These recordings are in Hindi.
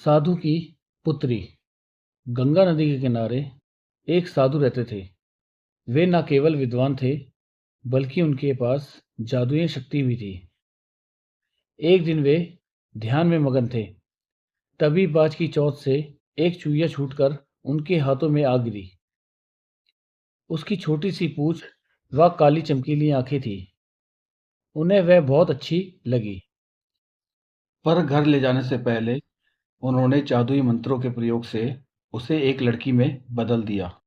साधु की पुत्री। गंगा नदी के किनारे एक साधु रहते थे। वे न केवल विद्वान थे, बल्कि उनके पास जादुई शक्ति भी थी। एक दिन वे ध्यान में मगन थे। तभी बाज की चोंच से एक चूहिया छूटकर उनके हाथों में आ गिरी। उसकी छोटी सी पूंछ व काली चमकीली आंखें थी। उन्हें वह बहुत अच्छी लगी। पर घर ले जाने से पहले उन्होंने जादुई मंत्रों के प्रयोग से उसे एक लड़की में बदल दिया।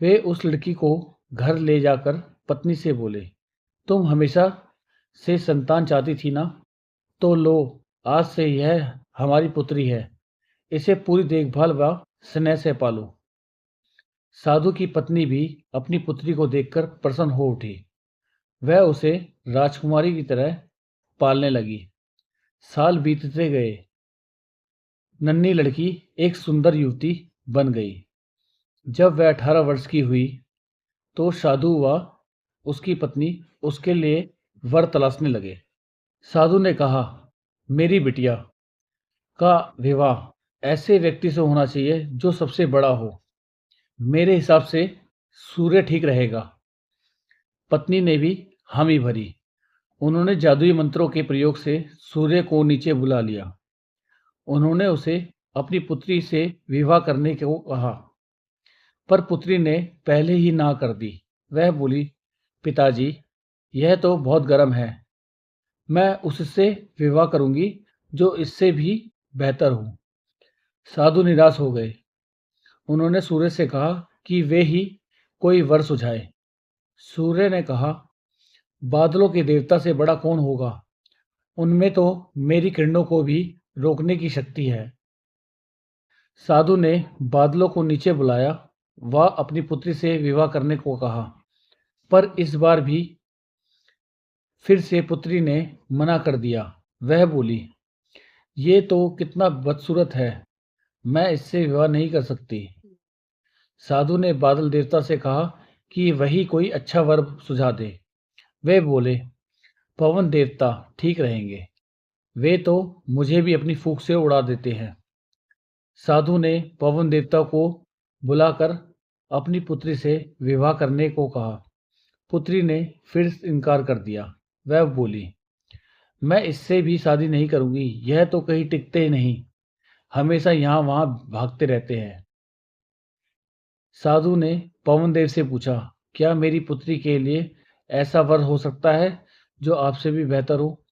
वे उस लड़की को घर ले जाकर पत्नी से बोले, तुम हमेशा से संतान चाहती थी ना, तो लो, आज से यह हमारी पुत्री है। इसे पूरी देखभाल व स्नेह से पालो। साधु की पत्नी भी अपनी पुत्री को देखकर प्रसन्न हो उठी। वह उसे राजकुमारी की तरह पालने लगी। साल बीतते गए। नन्ही लड़की एक सुंदर युवती बन गई। जब वह 18 वर्ष की हुई, तो साधु व उसकी पत्नी उसके लिए वर तलाशने लगे। साधु ने कहा, मेरी बिटिया का विवाह ऐसे व्यक्ति से होना चाहिए जो सबसे बड़ा हो। मेरे हिसाब से सूर्य ठीक रहेगा। पत्नी ने भी हामी भरी। उन्होंने जादुई मंत्रों के प्रयोग से सूर्य को नीचे बुला लिया। उन्होंने उसे अपनी पुत्री से विवाह करने को कहा, पर पुत्री ने पहले ही ना कर दी। वह बोली, पिताजी, यह तो बहुत गर्म है। मैं उससे विवाह करूंगी जो इससे भी बेहतर हो। साधु निराश हो गए। उन्होंने सूर्य से कहा कि वे ही कोई वर सुझाए। सूर्य ने कहा, बादलों के देवता से बड़ा कौन होगा? उनमें तो मेरी किरणों को भी रोकने की शक्ति है। साधु ने बादलों को नीचे बुलाया व अपनी पुत्री से विवाह करने को कहा, पर इस बार भी फिर से पुत्री ने मना कर दिया। वह बोली, ये तो कितना बदसूरत है, मैं इससे विवाह नहीं कर सकती। साधु ने बादल देवता से कहा कि वही कोई अच्छा वर सुझा दे। वे बोले, पवन देवता ठीक रहेंगे। वे तो मुझे भी अपनी फूंक से उड़ा देते हैं। साधु ने पवन देवता को बुलाकर अपनी पुत्री से विवाह करने को कहा। पुत्री ने फिर इनकार कर दिया। वह बोली, मैं इससे भी शादी नहीं करूंगी। यह तो कहीं टिकते ही नहीं, हमेशा यहाँ वहां भागते रहते हैं। साधु ने पवन देव से पूछा, क्या मेरी पुत्री के लिए ऐसा वर हो सकता है जो आपसे भी बेहतर हो?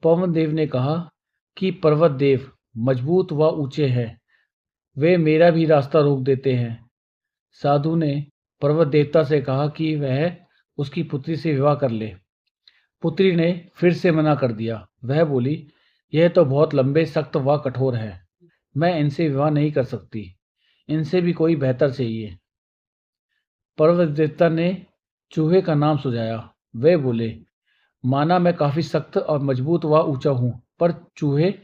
पवन देव ने कहा कि पर्वत देव मजबूत व ऊंचे हैं। वे मेरा भी रास्ता रोक देते हैं। साधु ने पर्वत देवता से कहा कि वह उसकी पुत्री से विवाह कर ले। पुत्री ने फिर से मना कर दिया। वह बोली, यह तो बहुत लंबे, सख्त व कठोर है। मैं इनसे विवाह नहीं कर सकती। इनसे भी कोई बेहतर चाहिए। पर्वत देवता ने चूहे का नाम सुझाया। वे बोले, माना मैं काफी सख्त और मजबूत व ऊंचा हूं, पर चूहे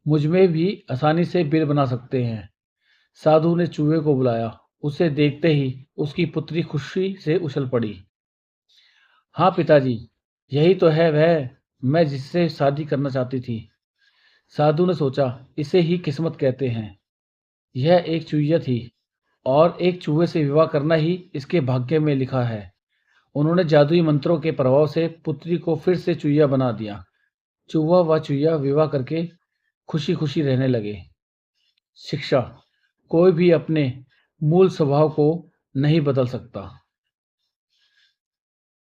मुझ में भी आसानी से बिल बना सकते हैं। साधु ने चूहे को बुलाया। उसे देखते ही उसकी पुत्री खुशी से उछल पड़ी। हाँ पिताजी, यही तो है वह मैं जिससे शादी करना चाहती थी। साधु ने सोचा, इसे ही किस्मत कहते हैं। यह एक चूहिया थी और एक चूहे से विवाह करना ही इसके भाग्य में लिखा है। उन्होंने जादुई मंत्रों के प्रभाव से पुत्री को फिर से चूहिया बना दिया। चूहा व चूहिया विवाह करके खुशी खुशी रहने लगे। शिक्षा, कोई भी अपने मूल स्वभाव को नहीं बदल सकता।